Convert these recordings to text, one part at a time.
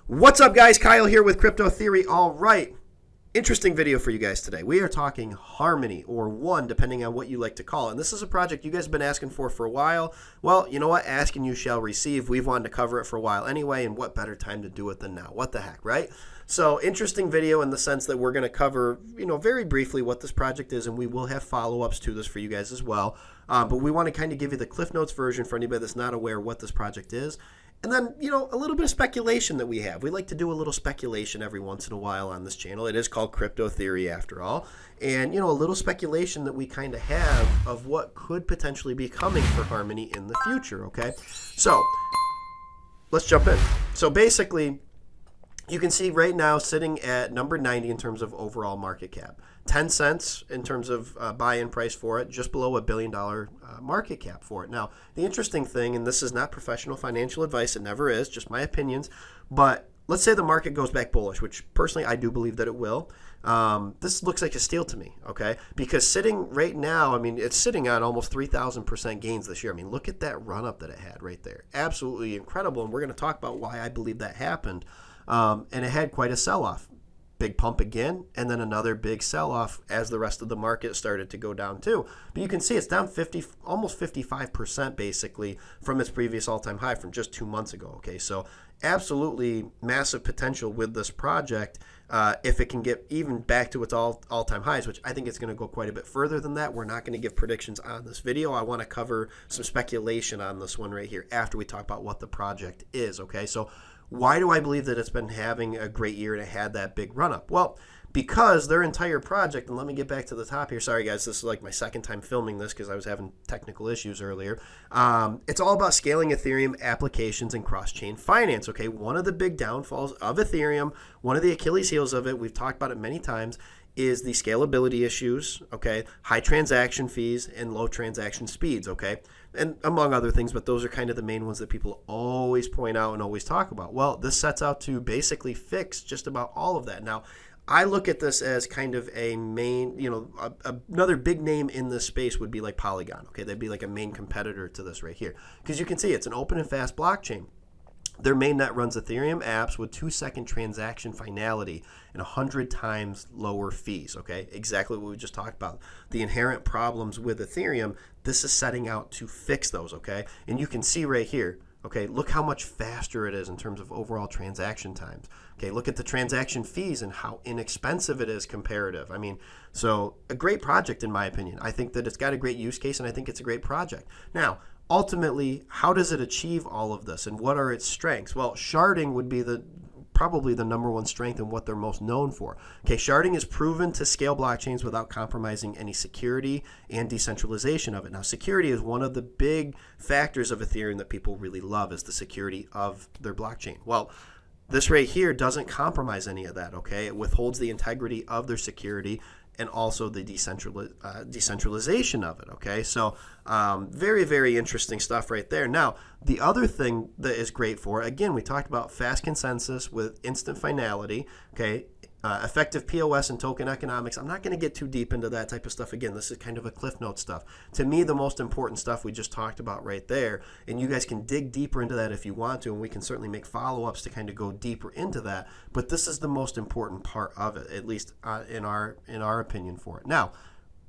What's up, guys? Kyle here with Crypto Theory. All right. Interesting video for you guys today. We are talking Harmony, or One, depending on what you like to call it. And this is a project you guys have been asking for a while. Well, you know what? Asking you shall receive. We've wanted to cover it for a while anyway, and what better time to do it than now? What the heck, right? So, interesting video in the sense that we're going to cover, very briefly what this project is, and we will have follow-ups to this for you guys as well. But we want to kind of give you the Cliff Notes version for anybody that's not aware what this project is. And then, a little bit of speculation that we have. We like to do a little speculation every once in a while on this channel. It is called Crypto Theory after all. And, a little speculation that we kind of have of what could potentially be coming for Harmony in the future, okay? So, let's jump in. So, basically, you can see right now sitting at number 90 in terms of overall market cap. 10 cents in terms of buy-in price for it, just below $1 billion market cap for it. Now, the interesting thing, and this is not professional financial advice, it never is, just my opinions, but let's say the market goes back bullish, which personally I do believe that it will. This looks like a steal to me, okay? Because sitting right now, it's sitting on almost 3,000% gains this year. Look at that run-up that it had right there. Absolutely incredible, and we're going to talk about why I believe that happened. And it had quite a sell-off. Big pump again, and then another big sell-off as the rest of the market started to go down too. But you can see it's down almost 55% basically from its previous all-time high from just 2 months ago. Okay, so absolutely massive potential with this project if it can get even back to its all-time highs, which I think it's going to go quite a bit further than that. We're not going to give predictions on this video. I want to cover some speculation on this one right here after we talk about what the project is. Okay, so why do I believe that it's been having a great year and it had that big run-up? Well, because their entire project, and let me get back to the top here. Sorry, guys, this is like my second time filming this because I was having technical issues earlier. It's all about scaling Ethereum applications and cross-chain finance, okay? One of the big downfalls of Ethereum, one of the Achilles heels of it, we've talked about it many times, is the scalability issues, okay, high transaction fees and low transaction speeds, okay, and among other things, but those are kind of the main ones that people always point out and always talk about. Well, this sets out to basically fix just about all of that. Now, I look at this as kind of a main, another big name in this space would be like Polygon, okay, they'd be like a main competitor to this right here, because you can see it's an open and fast blockchain. Their mainnet runs Ethereum apps with 2-second transaction finality and 100 times lower fees, okay? Exactly what we just talked about. The inherent problems with Ethereum, this is setting out to fix those, okay? And you can see right here, okay, look how much faster it is in terms of overall transaction times. Okay, look at the transaction fees and how inexpensive it is comparative. So a great project in my opinion. I think that it's got a great use case and I think it's a great project. Now, ultimately, how does it achieve all of this and what are its strengths? Well, sharding would be probably the number one strength and what they're most known for. Okay, sharding is proven to scale blockchains without compromising any security and decentralization of it. Now, security is one of the big factors of Ethereum that people really love, is the security of their blockchain. Well, this right here doesn't compromise any of that, okay? It withholds the integrity of their security and also the decentralization of it, okay? So very, very interesting stuff right there. Now, the other thing that is great for it, again, we talked about fast consensus with instant finality, okay? Effective POS and token economics. I'm not going to get too deep into that type of stuff. Again, this is kind of a Cliff Note stuff. To me, the most important stuff we just talked about right there, and you guys can dig deeper into that if you want to, and we can certainly make follow-ups to kind of go deeper into that, but this is the most important part of it, at least in our opinion for it. Now,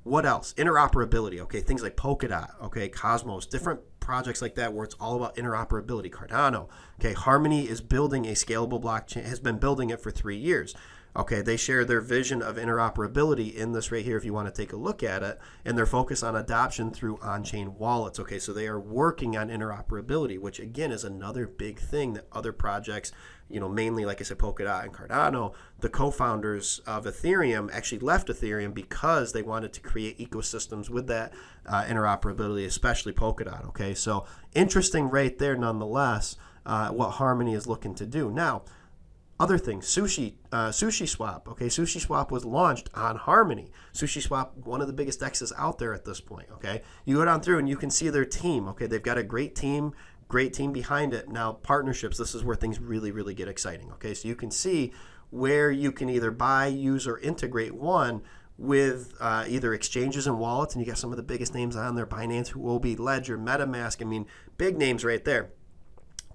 what else? Interoperability, okay? Things like Polkadot, okay? Cosmos, different projects like that where it's all about interoperability. Cardano, okay? Harmony is building a scalable blockchain, has been building it for 3 years. Okay, they share their vision of interoperability in this right here if you want to take a look at it, and their focus on adoption through on-chain wallets. Okay, so they are working on interoperability, which again is another big thing that other projects, mainly like I said, Polkadot and Cardano, the co-founders of Ethereum actually left Ethereum because they wanted to create ecosystems with that interoperability, especially Polkadot. Okay, so interesting right there nonetheless, what Harmony is looking to do. Now, other things, SushiSwap. Okay, SushiSwap was launched on Harmony. SushiSwap, one of the biggest DEXs out there at this point. Okay, you go down through and you can see their team. Okay, they've got a great team behind it. Now, partnerships. This is where things really, really get exciting. Okay, so you can see where you can either buy, use, or integrate one with either exchanges and wallets, and you got some of the biggest names on there: Binance, Huobi, Ledger, MetaMask. Big names right there.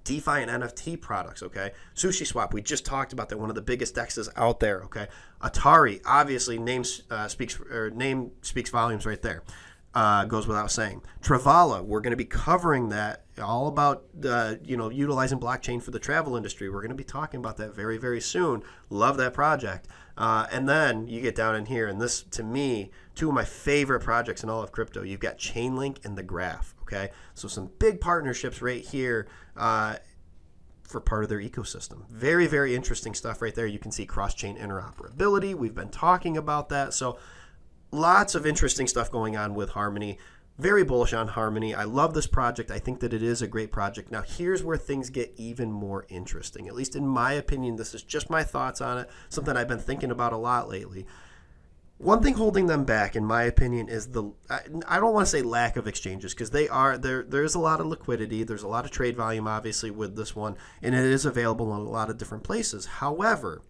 DeFi and NFT products, okay? SushiSwap, we just talked about that, one of the biggest DEXs out there, okay? Atari, obviously, name speaks volumes right there. Goes without saying. Travala, we're going to be covering that, all about utilizing blockchain for the travel industry. We're going to be talking about that very, very soon. Love that project. And then you get down in here, and this, to me, two of my favorite projects in all of crypto. You've got Chainlink and the Graph, okay? So some big partnerships right here for part of their ecosystem. Very, very interesting stuff right there. You can see cross-chain interoperability. We've been talking about that. So lots of interesting stuff going on with Harmony. Very bullish on Harmony. I love this project. I think that it is a great project. Now, here's where things get even more interesting. At least in my opinion, this is just my thoughts on it, something I've been thinking about a lot lately. One thing holding them back, in my opinion, is I don't want to say lack of exchanges, because there's a lot of liquidity. There's a lot of trade volume, obviously, with this one, and it is available in a lot of different places. However,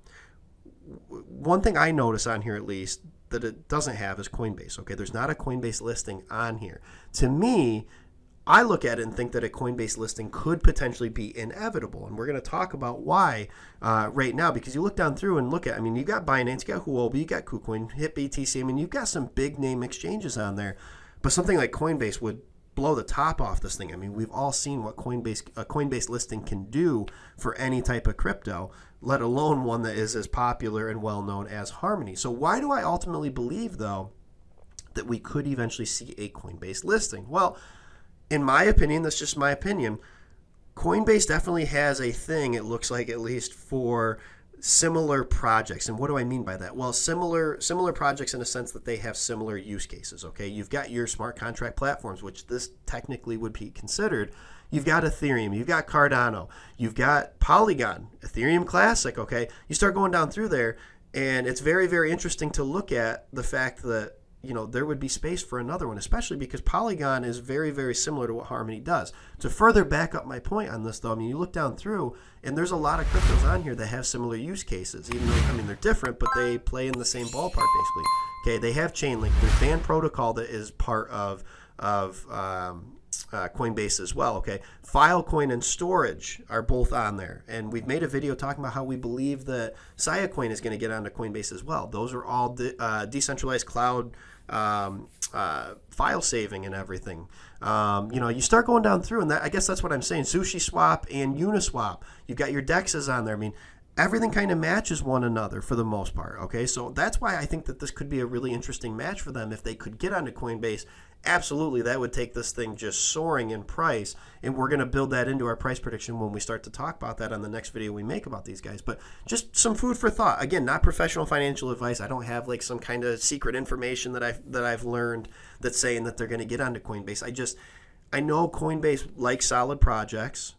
one thing I notice on here, at least, that it doesn't have is Coinbase. Okay, there's not a Coinbase listing on here. To me, I look at it and think that a Coinbase listing could potentially be inevitable, and we're going to talk about why right now, because you look down through and look at, I mean, you got Binance, you got Huobi, you got KuCoin, HitBTC. I mean, you've got some big name exchanges on there, but something like Coinbase would blow the top off this thing. I mean, we've all seen what a Coinbase listing can do for any type of crypto, let alone one that is as popular and well known as Harmony. So why do I ultimately believe, though, that we could eventually see a Coinbase listing? Well, in my opinion, that's just my opinion, Coinbase definitely has a thing, it looks like, at least for similar projects. And what do I mean by that? Well, similar projects in a sense that they have similar use cases, okay? You've got your smart contract platforms, which this technically would be considered. You've got Ethereum, you've got Cardano, you've got Polygon, Ethereum Classic, okay? You start going down through there, and it's very, very interesting to look at the fact that, you know, there would be space for another one, especially because Polygon is very, very similar to what Harmony does. To further back up my point on this, though, I mean, you look down through, and there's a lot of cryptos on here that have similar use cases, even though, I mean, they're different, but they play in the same ballpark, basically. Okay, they have Chainlink. There's Band Protocol that is part of Coinbase as well, okay? Filecoin and storage are both on there, and we've made a video talking about how we believe that Siacoin is going to get onto Coinbase as well. Those are all decentralized cloud file saving and everything. You start going down through, and I guess that's what I'm saying. SushiSwap and Uniswap, you've got your DEXs on there. I mean, everything kind of matches one another for the most part, okay? So that's why I think that this could be a really interesting match for them if they could get onto Coinbase. Absolutely, that would take this thing just soaring in price, and we're going to build that into our price prediction when we start to talk about that on the next video we make about these guys. But just some food for thought. Again, not professional financial advice. I don't have like some kind of secret information that I've learned that's saying that they're going to get onto Coinbase. I know Coinbase likes solid projects.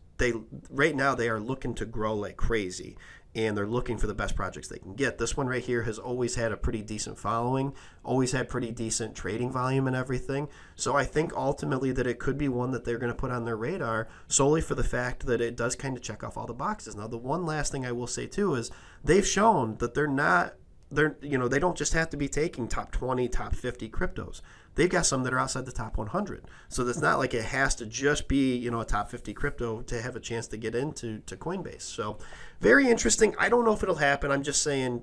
Right now they are looking to grow like crazy, and they're looking for the best projects they can get. This one right here has always had a pretty decent following, always had pretty decent trading volume and everything. So I think ultimately that it could be one that they're going to put on their radar solely for the fact that it does kind of check off all the boxes. Now, the one last thing I will say too is they've shown that they don't just have to be taking top 20, top 50 cryptos. They've got some that are outside the top 100. So it's not like it has to just be, a top 50 crypto to have a chance to get into Coinbase. So very interesting. I don't know if it'll happen. I'm just saying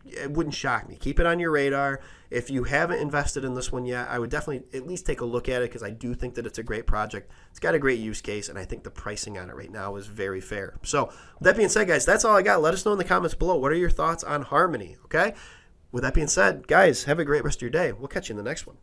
it wouldn't shock me. Keep it on your radar. If you haven't invested in this one yet, I would definitely at least take a look at it, because I do think that it's a great project. It's got a great use case, and I think the pricing on it right now is very fair. So with that being said, guys, that's all I got. Let us know in the comments below. What are your thoughts on Harmony? Okay? With that being said, guys, have a great rest of your day. We'll catch you in the next one.